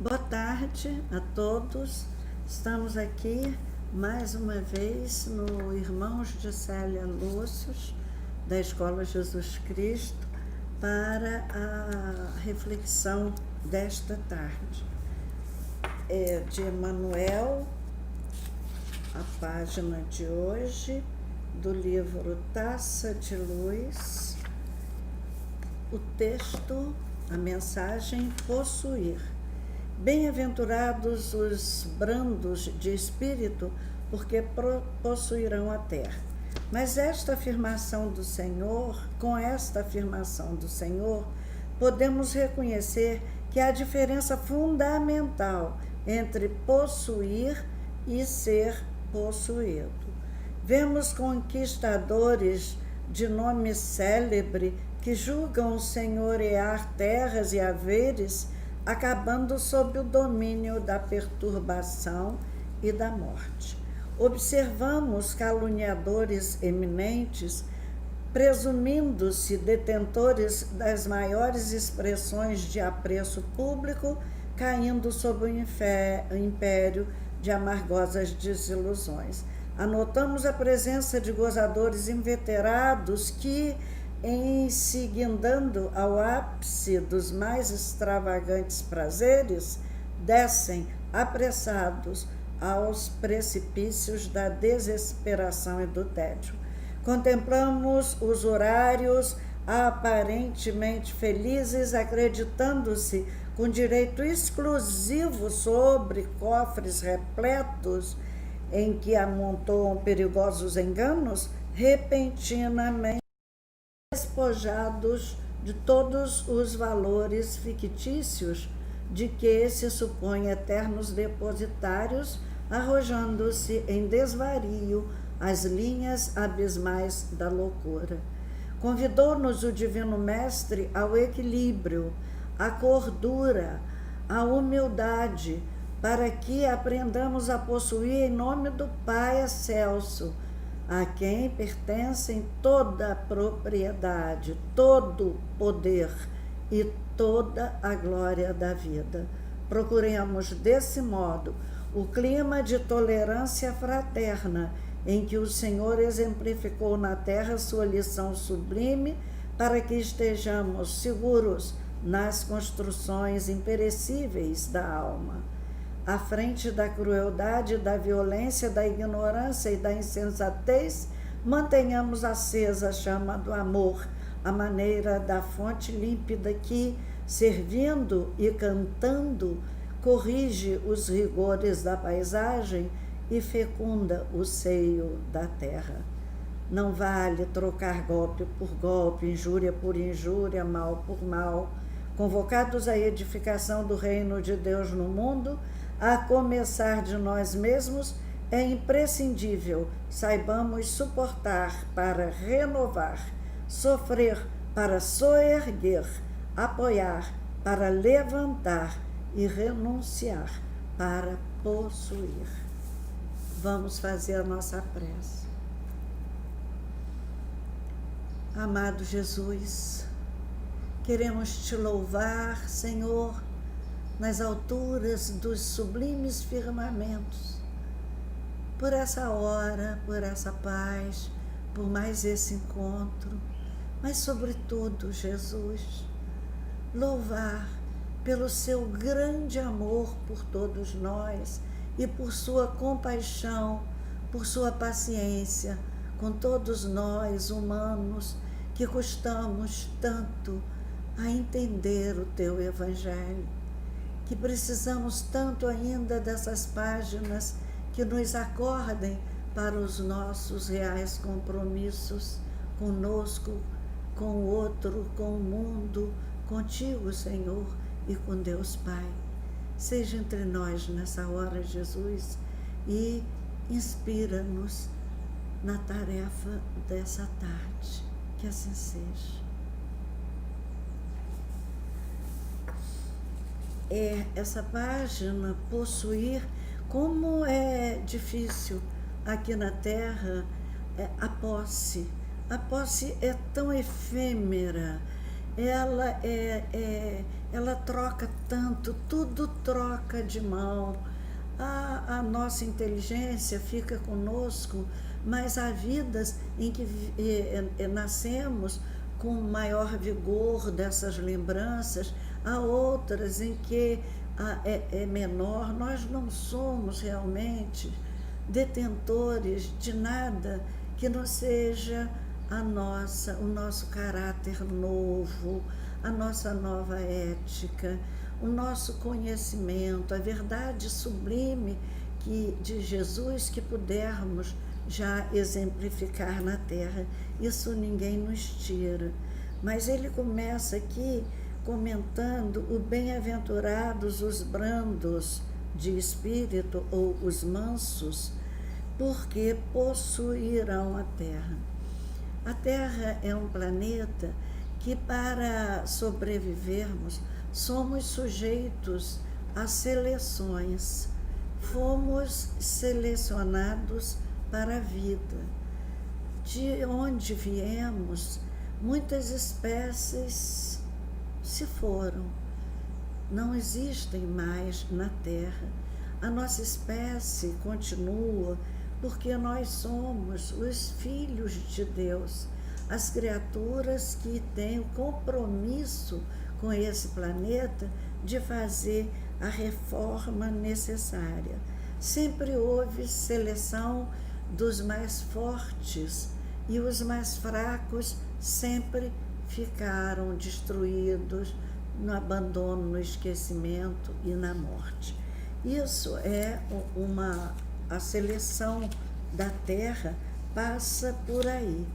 Boa tarde a todos. Estamos aqui mais uma vez no Irmãos de Célia Lúcios, da Escola Jesus Cristo, para a reflexão desta tarde. É de Emmanuel, a página de hoje, do livro Taça de Luz, o texto, a mensagem possuir. Bem-aventurados os brandos de espírito, porque possuirão a terra. Mas esta afirmação do Senhor, com esta afirmação do Senhor, podemos reconhecer que há diferença fundamental entre possuir e ser possuído. Vemos conquistadores de nome célebre que julgam senhorear terras e haveres, acabando sob o domínio da perturbação e da morte. Observamos caluniadores eminentes, presumindo-se detentores das maiores expressões de apreço público, caindo sob o império de amargosas desilusões. Anotamos a presença de gozadores inveterados que, em se guindando ao ápice dos mais extravagantes prazeres, descem apressados aos precipícios da desesperação e do tédio. Contemplamos usurários aparentemente felizes, acreditando-se com direito exclusivo sobre cofres repletos em que amontoam perigosos enganos, repentinamente despojados de todos os valores fictícios de que se supõe eternos depositários, arrojando-se em desvario às linhas abismais da loucura. Convidou-nos o Divino Mestre ao equilíbrio, à cordura, à humildade, para que aprendamos a possuir em nome do Pai excelso, a quem pertencem toda a propriedade, todo o poder e toda a glória da vida. Procuremos, desse modo, o clima de tolerância fraterna em que o Senhor exemplificou na terra sua lição sublime, para que estejamos seguros nas construções imperecíveis da alma. À frente da crueldade, da violência, da ignorância e da insensatez, mantenhamos acesa a chama do amor, à maneira da fonte límpida que, servindo e cantando, corrige os rigores da paisagem e fecunda o seio da terra. Não vale trocar golpe por golpe, injúria por injúria, mal por mal. Convocados à edificação do reino de Deus no mundo, a começar de nós mesmos, é imprescindível saibamos suportar para renovar, sofrer para soerguer, apoiar para levantar e renunciar para possuir. Vamos fazer a nossa prece. Amado Jesus, queremos te louvar, Senhor, nas alturas dos sublimes firmamentos, por essa hora, por essa paz, por mais esse encontro, mas sobretudo, Jesus, louvar pelo seu grande amor por todos nós e por sua compaixão, por sua paciência com todos nós, humanos, que custamos tanto a entender o teu Evangelho, que precisamos tanto ainda dessas páginas que nos acordem para os nossos reais compromissos conosco, com o outro, com o mundo, contigo, Senhor, e com Deus Pai. Seja entre nós nessa hora, Jesus, e inspira-nos na tarefa dessa tarde. Que assim seja. Essa página, possuir, como é difícil aqui na Terra a posse. A posse é tão efêmera, ela ela troca tanto, tudo troca de mão. A nossa inteligência fica conosco, mas há vidas em que nascemos com maior vigor dessas lembranças, há outras em que é menor. Nós não somos realmente detentores de nada que não seja o nosso caráter novo, a nossa nova ética, o nosso conhecimento, a verdade sublime de Jesus que pudermos já exemplificar na terra. Isso ninguém nos tira. Mas ele começa aqui comentando o bem-aventurados os brandos de espírito, ou os mansos, porque possuirão a terra. A Terra é um planeta que, para sobrevivermos, somos sujeitos a seleções. Fomos selecionados para a vida. De onde viemos, muitas espécies se foram. Não existem mais na Terra. A nossa espécie continua porque nós somos os filhos de Deus, as criaturas que têm o compromisso com esse planeta de fazer a reforma necessária. Sempre houve seleção dos mais fortes e os mais fracos sempre ficaram destruídos no abandono, no esquecimento e na morte. Isso é a seleção da Terra passa por aí.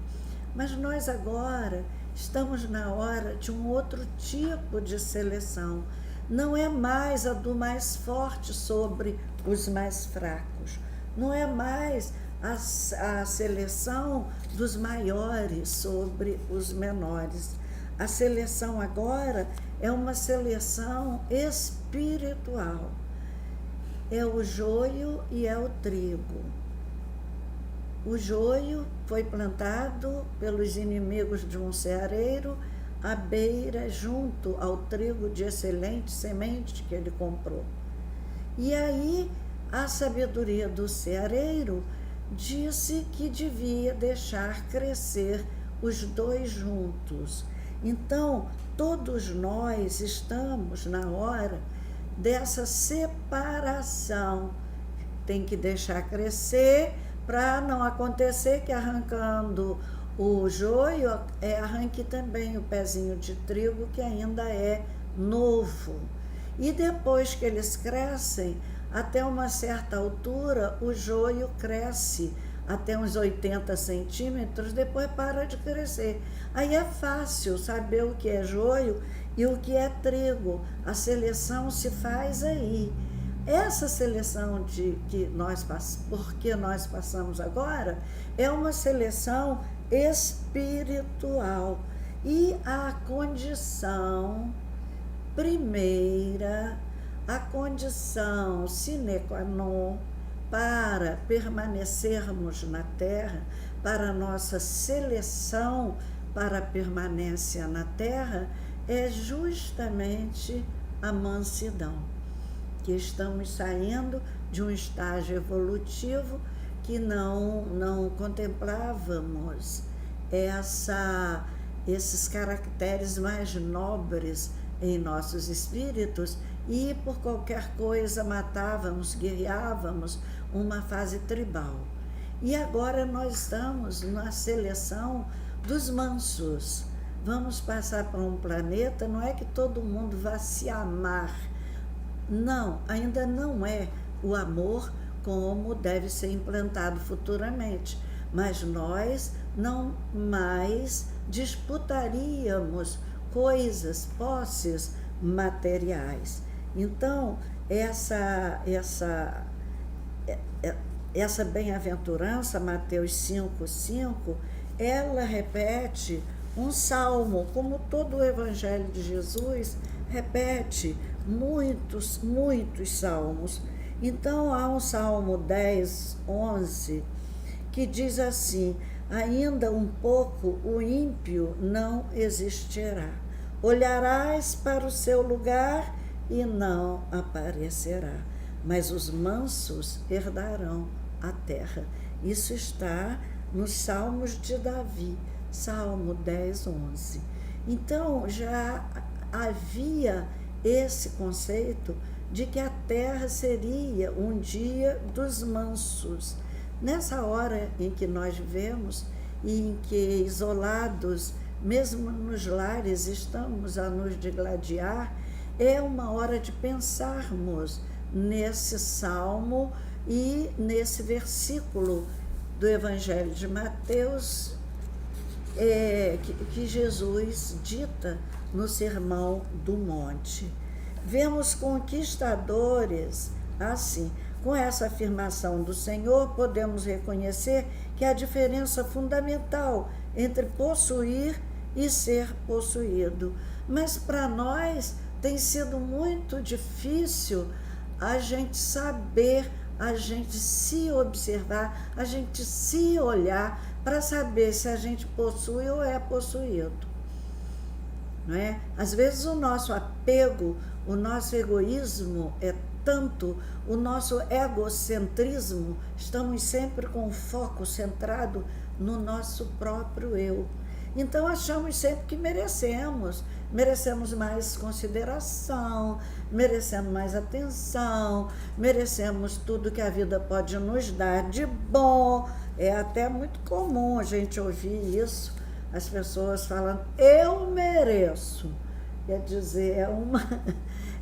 Mas nós agora estamos na hora de um outro tipo de seleção. Não é mais a do mais forte sobre os mais fracos. Não é mais a seleção dos maiores sobre os menores. A seleção agora é uma seleção espiritual. É o joio e é o trigo. O joio foi plantado pelos inimigos de um ceareiro à beira, junto ao trigo de excelente semente que ele comprou. E aí a sabedoria do ceareiro disse que devia deixar crescer os dois juntos. Então, todos nós estamos na hora dessa separação. Tem que deixar crescer para não acontecer que, arrancando o joio, arranque também o pezinho de trigo que ainda é novo. E depois que eles crescem, até uma certa altura, o joio cresce até uns 80 centímetros, depois para de crescer. Aí é fácil saber o que é joio e o que é trigo. A seleção se faz aí. Essa seleção porque nós passamos agora, é uma seleção espiritual. E a condição primeira, a condição sine qua non para permanecermos na Terra, para a nossa seleção para a permanência na Terra, é justamente a mansidão, que estamos saindo de um estágio evolutivo que não contemplávamos esses caracteres mais nobres em nossos espíritos, e por qualquer coisa matávamos, guerreávamos, uma fase tribal. E agora nós estamos na seleção dos mansos. Vamos passar para um planeta, não é que todo mundo vá se amar. Não, ainda não é o amor como deve ser implantado futuramente. Mas nós não mais disputaríamos coisas, posses materiais. Então, essa bem-aventurança, Mateus 5,5, ela repete um salmo, como todo o Evangelho de Jesus repete muitos salmos. Então, há um Salmo 10:11, que diz assim: ainda um pouco o ímpio não existirá. olharás para o seu lugar e não aparecerá, mas os mansos herdarão a terra. Isso está nos Salmos de Davi, Salmo 10, 11. Então, já havia esse conceito de que a terra seria um dia dos mansos. Nessa hora em que nós vivemos e em que, isolados, mesmo nos lares, estamos a nos digladiar, é uma hora de pensarmos nesse salmo e nesse versículo do Evangelho de Mateus, que Jesus dita no Sermão do Monte. Vemos conquistadores assim. Com essa afirmação do Senhor, podemos reconhecer que há diferença fundamental entre possuir e ser possuído. Mas para nós tem sido muito difícil a gente saber, a gente se observar, a gente se olhar para saber se a gente possui ou é possuído. Não é? Às vezes o nosso apego, o nosso egoísmo é tanto, o nosso egocentrismo, estamos sempre com o foco centrado no nosso próprio eu. Então achamos sempre que merecemos mais consideração, merecemos mais atenção, merecemos tudo que a vida pode nos dar de bom. É até muito comum a gente ouvir isso, as pessoas falando, eu mereço. Quer dizer,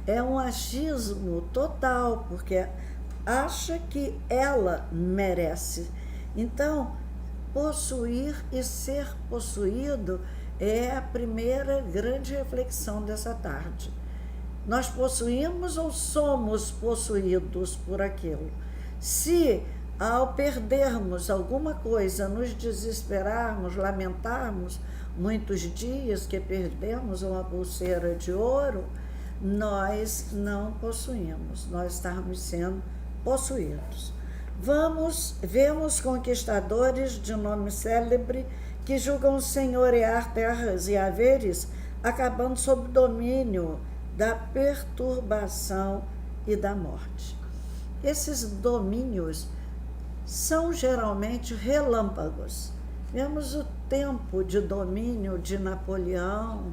é um achismo total, porque acha que ela merece. Então, possuir e ser possuído é a primeira grande reflexão dessa tarde. Nós possuímos ou somos possuídos por aquilo? Se, ao perdermos alguma coisa, nos desesperarmos, lamentarmos muitos dias que perdemos uma pulseira de ouro, nós não possuímos, nós estamos sendo possuídos. Vemos conquistadores de nome célebre que julgam senhorear terras e haveres, acabando sob o domínio da perturbação e da morte. Esses domínios são geralmente relâmpagos. Vemos o tempo de domínio de Napoleão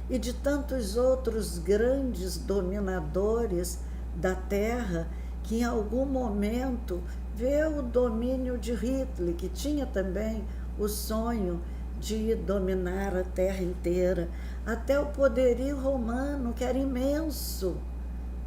e de tantos outros grandes dominadores da terra que em algum momento vê o domínio de Hitler, que tinha também o sonho de dominar a terra inteira, até o poderio romano, que era imenso.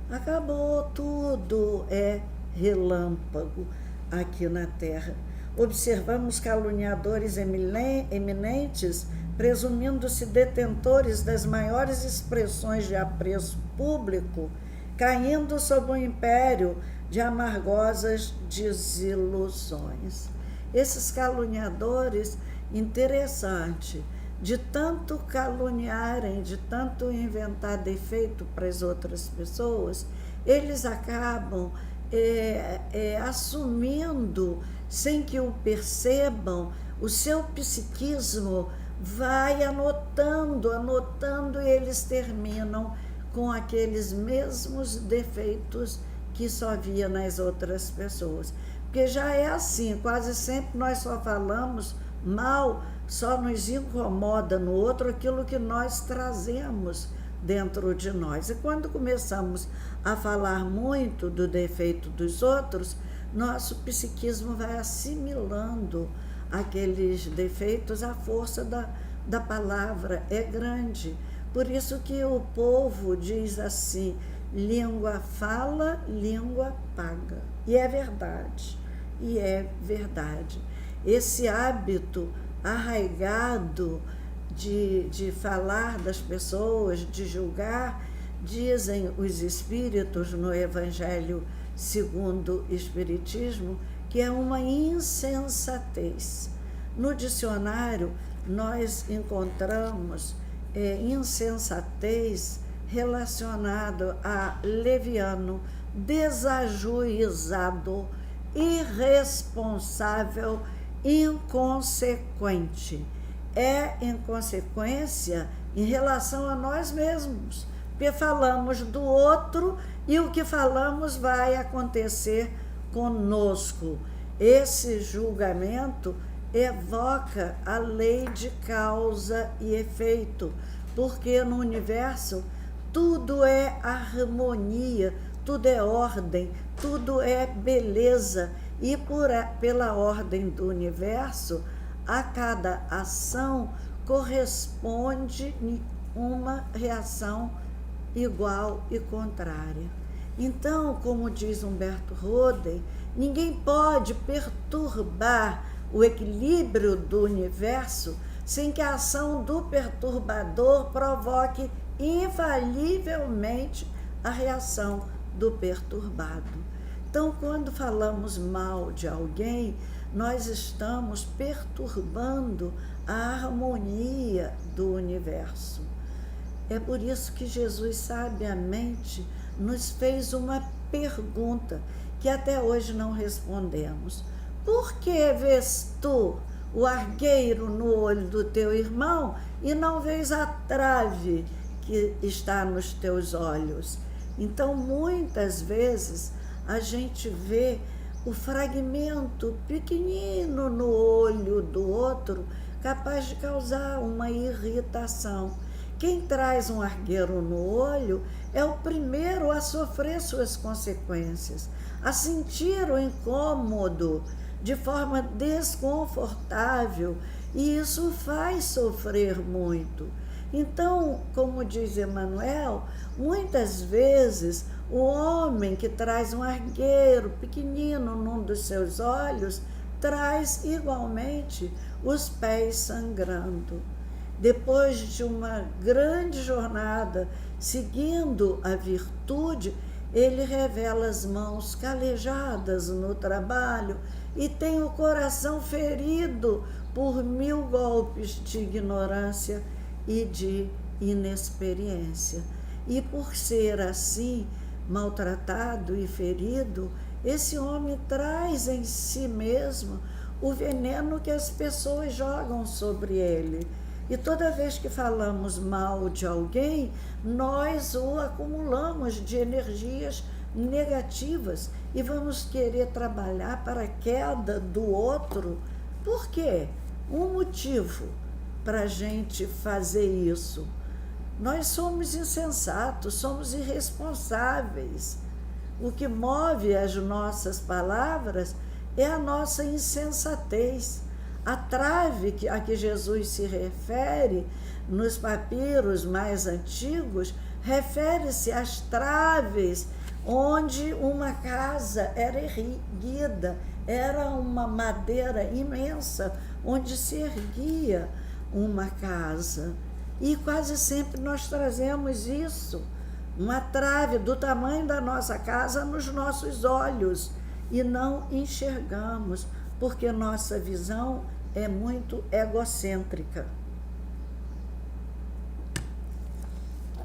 Acabou, tudo é relâmpago aqui na terra. Observamos caluniadores eminentes, presumindo-se detentores das maiores expressões de apreço público, caindo sob o império de amargosas desilusões. Esses caluniadores, interessante, de tanto caluniarem, de tanto inventar defeito para as outras pessoas, eles acabam assumindo, sem que o percebam, o seu psiquismo vai anotando, e eles terminam com aqueles mesmos defeitos que só via nas outras pessoas. Porque já é assim, quase sempre nós só falamos mal, só nos incomoda no outro aquilo que nós trazemos dentro de nós. E quando começamos a falar muito do defeito dos outros, nosso psiquismo vai assimilando aqueles defeitos, a força da palavra é grande. Por isso que o povo diz assim, língua fala, língua paga. E é verdade, Esse hábito arraigado de falar das pessoas, de julgar, dizem os espíritos no Evangelho segundo o Espiritismo, que é uma insensatez. No dicionário, nós encontramos insensatez relacionado a leviano, desajuizado, irresponsável, inconsequente. É inconsequência em relação a nós mesmos, porque falamos do outro e o que falamos vai acontecer conosco. Esse julgamento evoca a lei de causa e efeito, porque no universo tudo é harmonia, tudo é ordem, tudo é beleza, e pela ordem do universo, a cada ação corresponde uma reação igual e contrária. Então, como diz Humberto Roden, ninguém pode perturbar o equilíbrio do universo sem que a ação do perturbador provoque infalivelmente a reação do perturbado. Então, quando falamos mal de alguém, nós estamos perturbando a harmonia do universo. É por isso que Jesus sabiamente nos fez uma pergunta que até hoje não respondemos. Por que vês tu o argueiro no olho do teu irmão e não vês a trave que está nos teus olhos? Então, muitas vezes, a gente vê o fragmento pequenino no olho do outro, capaz de causar uma irritação. Quem traz um argueiro no olho é o primeiro a sofrer suas consequências, a sentir o incômodo de forma desconfortável, e isso faz sofrer muito. Então, como diz Emmanuel, muitas vezes o homem que traz um argueiro pequenino num dos seus olhos traz igualmente os pés sangrando. Depois de uma grande jornada seguindo a virtude, ele revela as mãos calejadas no trabalho e tem o coração ferido por 1000 golpes de ignorância e de inexperiência. E por ser assim, maltratado e ferido, esse homem traz em si mesmo o veneno que as pessoas jogam sobre ele. E toda vez que falamos mal de alguém, nós o acumulamos de energias negativas e vamos querer trabalhar para a queda do outro. Por quê? Um motivo para a gente fazer isso. Nós somos insensatos, somos irresponsáveis. O que move as nossas palavras é a nossa insensatez. A trave a que Jesus se refere nos papiros mais antigos refere-se às traves onde uma casa era erguida, era uma madeira imensa onde se erguia uma casa. E quase sempre nós trazemos isso, uma trave do tamanho da nossa casa nos nossos olhos, e não enxergamos, porque nossa visão é muito egocêntrica.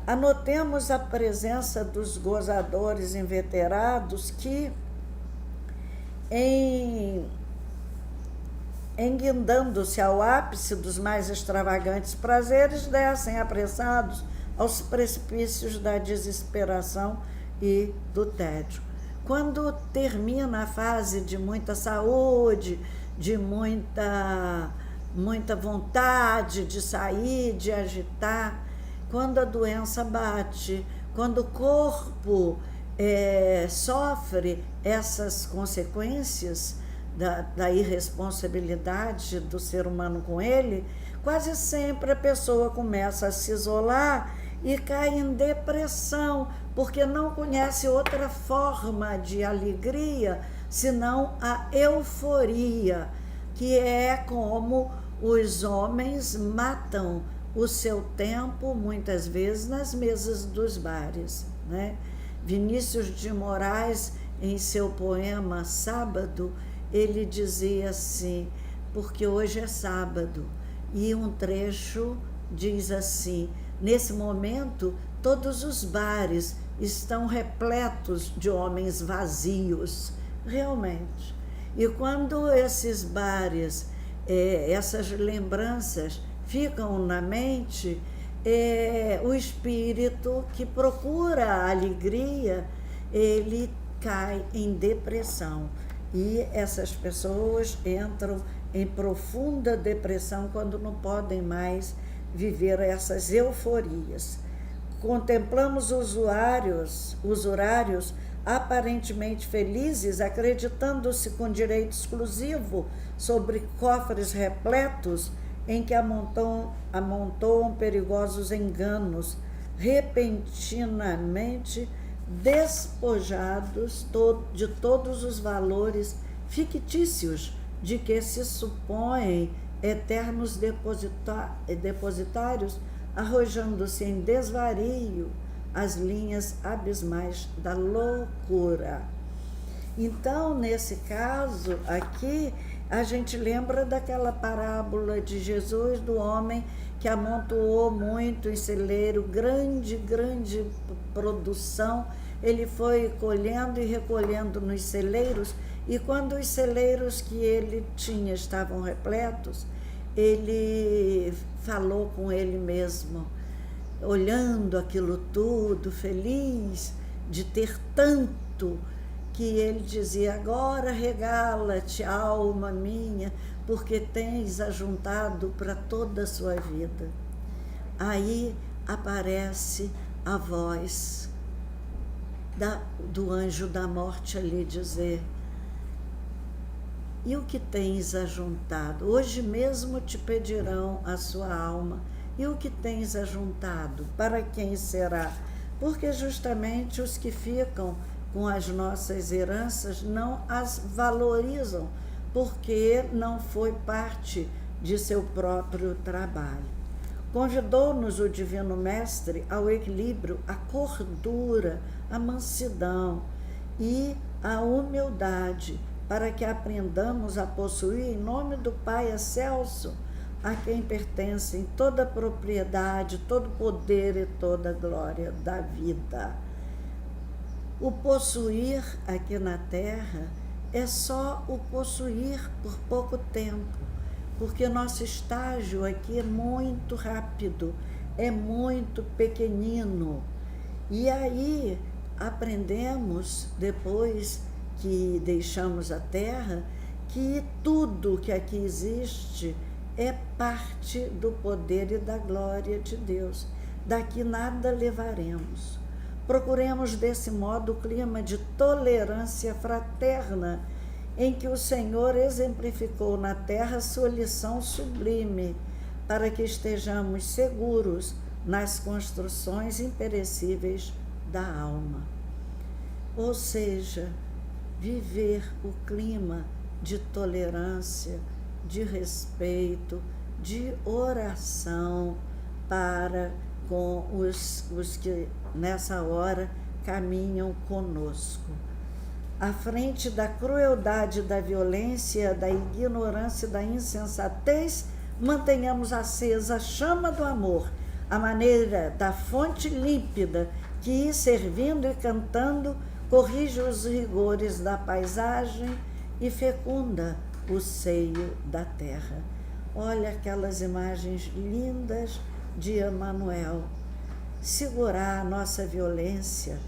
Anotemos a presença dos gozadores inveterados que, enguindando-se ao ápice dos mais extravagantes prazeres, descem apressados aos precipícios da desesperação e do tédio. Quando termina a fase de muita saúde, de muita vontade de sair, de agitar, quando a doença bate, quando o corpo sofre essas consequências da irresponsabilidade do ser humano com ele, quase sempre a pessoa começa a se isolar e cai em depressão, porque não conhece outra forma de alegria senão a euforia, que é como os homens matam o seu tempo, muitas vezes, nas mesas dos bares, né? Vinícius de Moraes, em seu poema Sábado, ele dizia assim, porque hoje é sábado, e um trecho diz assim: nesse momento, todos os bares estão repletos de homens vazios, realmente. E quando esses bares, essas lembranças ficam na mente, o espírito que procura a alegria, ele cai em depressão. E essas pessoas entram em profunda depressão quando não podem mais viver essas euforias. Contemplamos usurários aparentemente felizes, acreditando-se com direito exclusivo sobre cofres repletos em que amontoam perigosos enganos, repentinamente despojados de todos os valores fictícios de que se supõem eternos depositários, arrojando-se em desvario as linhas abismais da loucura. Então, nesse caso aqui, a gente lembra daquela parábola de Jesus, do homem que amontoou muito em celeiro, grande produção. Ele foi colhendo e recolhendo nos celeiros, e quando os celeiros que ele tinha estavam repletos, ele falou com ele mesmo, olhando aquilo tudo, feliz de ter tanto, que ele dizia: agora regala-te, alma minha, porque tens ajuntado para toda a sua vida. Aí aparece a voz do anjo da morte ali dizer: e o que tens ajuntado? Hoje mesmo te pedirão a sua alma. E o que tens ajuntado? Para quem será? Porque justamente os que ficam com as nossas heranças não as valorizam, porque não foi parte de seu próprio trabalho. Convidou-nos o Divino Mestre ao equilíbrio, à cordura, à mansidão e à humildade, para que aprendamos a possuir, em nome do Pai excelso, a quem pertencem toda a propriedade, todo o poder e toda a glória da vida. O possuir aqui na Terra é só o possuir por pouco tempo, porque nosso estágio aqui é muito rápido, é muito pequenino. E aí aprendemos, depois que deixamos a Terra, que tudo que aqui existe é parte do poder e da glória de Deus. Daqui nada levaremos. Procuremos desse modo o clima de tolerância fraterna em que o Senhor exemplificou na terra sua lição sublime, para que estejamos seguros nas construções imperecíveis da alma. Ou seja, viver o clima de tolerância, de respeito, de oração para com os que nessa hora caminham conosco. À frente da crueldade, da violência, da ignorância e da insensatez, mantenhamos acesa a chama do amor, a maneira da fonte límpida que, servindo e cantando, corrige os rigores da paisagem e fecunda o seio da terra. Olha aquelas imagens lindas de Emmanuel. Segurar a nossa violência,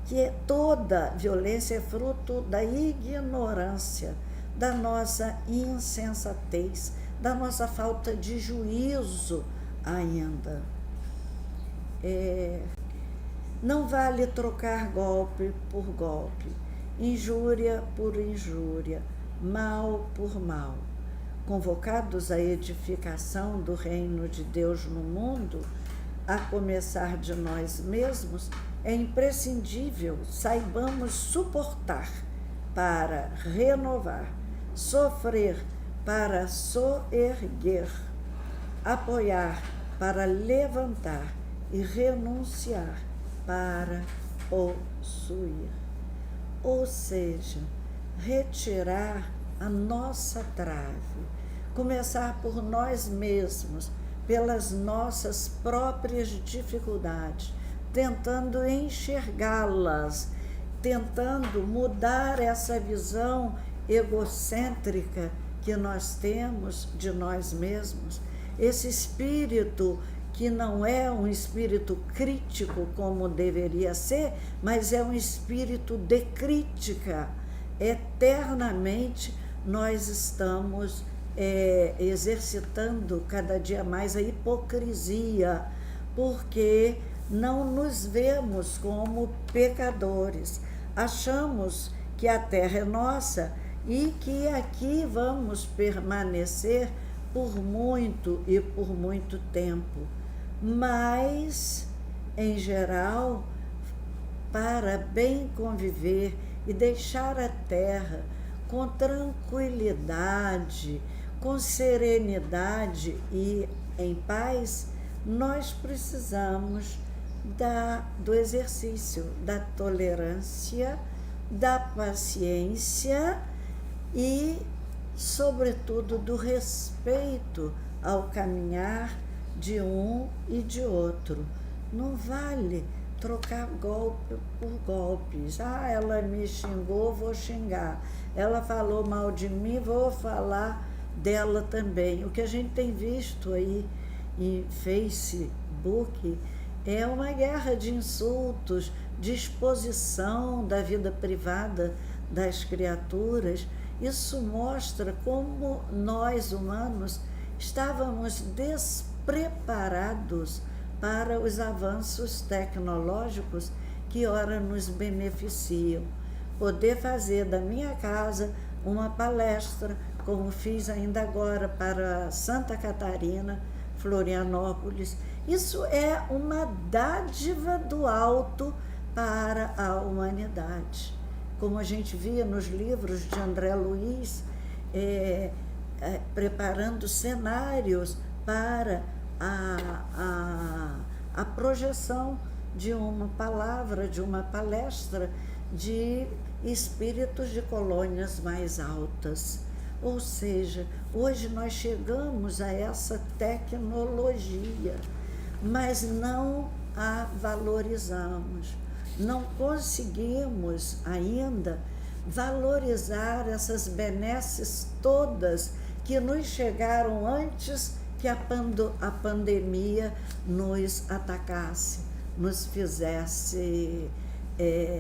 que toda violência é fruto da ignorância, da nossa insensatez, da nossa falta de juízo ainda. Não vale trocar golpe por golpe, injúria por injúria, mal por mal. Convocados à edificação do reino de Deus no mundo, a começar de nós mesmos, é imprescindível saibamos suportar para renovar, sofrer para soerguer, apoiar para levantar e renunciar para possuir. Ou seja, retirar a nossa trave, começar por nós mesmos, pelas nossas próprias dificuldades, tentando enxergá-las, tentando mudar essa visão egocêntrica que nós temos de nós mesmos, esse espírito que não é um espírito crítico como deveria ser, mas é um espírito de crítica. Eternamente nós estamos exercitando cada dia mais a hipocrisia, porque não nos vemos como pecadores. Achamos que a terra é nossa e que aqui vamos permanecer por muito e por muito tempo. Mas, em geral, para bem conviver e deixar a terra com tranquilidade, com serenidade e em paz, nós precisamos do exercício da tolerância, da paciência e, sobretudo, do respeito ao caminhar de um e de outro. Não vale trocar golpe por golpes. Ela me xingou, vou xingar. Ela falou mal de mim, vou falar dela também. O que a gente tem visto aí em Facebook é uma guerra de insultos, de exposição da vida privada das criaturas. Isso mostra como nós, humanos, estávamos despreparados para os avanços tecnológicos que ora nos beneficiam. Poder fazer da minha casa uma palestra, como fiz ainda agora para Santa Catarina, Florianópolis, isso é uma dádiva do alto para a humanidade. Como a gente via nos livros de André Luiz, preparando cenários para a projeção de uma palavra, de uma palestra de espíritos de colônias mais altas. Ou seja, hoje nós chegamos a essa tecnologia, mas não a valorizamos. Não conseguimos ainda valorizar essas benesses todas que nos chegaram antes que a pandemia nos atacasse, nos fizesse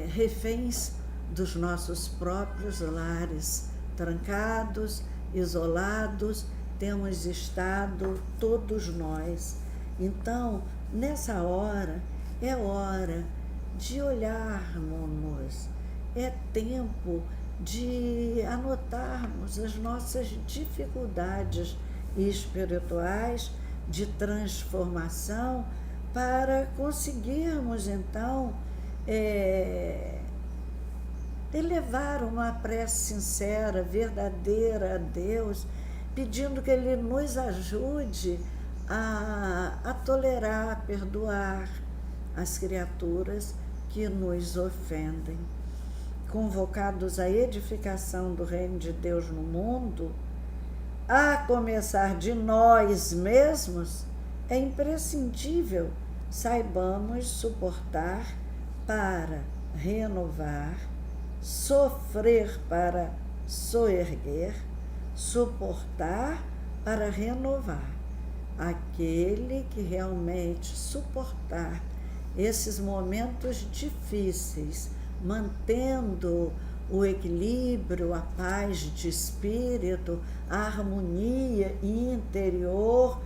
reféns dos nossos próprios lares, trancados, isolados, temos estado todos nós. Então, nessa hora, é hora de olharmos, é tempo de anotarmos as nossas dificuldades espirituais de transformação para conseguirmos, então, elevar uma prece sincera, verdadeira a Deus, pedindo que Ele nos ajude a tolerar, a perdoar as criaturas que nos ofendem. Convocados à edificação do reino de Deus no mundo, a começar de nós mesmos, é imprescindível saibamos suportar para renovar, sofrer para soerguer, suportar para renovar. Aquele que realmente suportar esses momentos difíceis, mantendo o equilíbrio, a paz de espírito, a harmonia interior,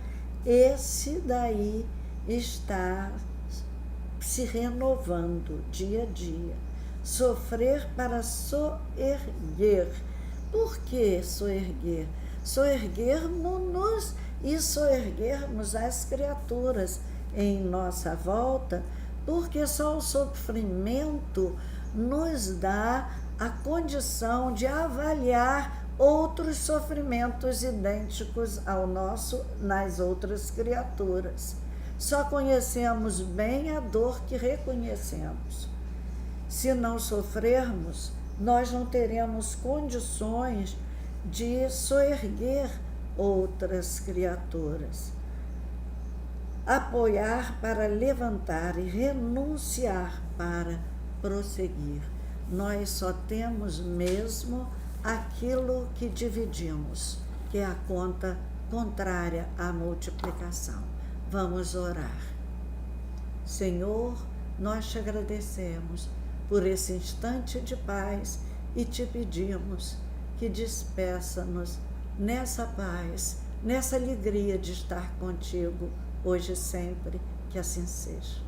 esse daí está se renovando dia a dia. Sofrer para soerguer. Por que soerguer? Soerguermos-nos e soerguermos as criaturas em nossa volta, porque só o sofrimento nos dá a condição de avaliar outros sofrimentos idênticos ao nosso nas outras criaturas. Só conhecemos bem a dor que reconhecemos. Se não sofrermos, nós não teremos condições de soerguer outras criaturas. Apoiar para levantar e renunciar para prosseguir. Nós só temos mesmo aquilo que dividimos, que é a conta contrária à multiplicação. Vamos orar. Senhor, nós te agradecemos por esse instante de paz e te pedimos que despeça-nos nessa paz, nessa alegria de estar contigo, hoje e sempre, que assim seja.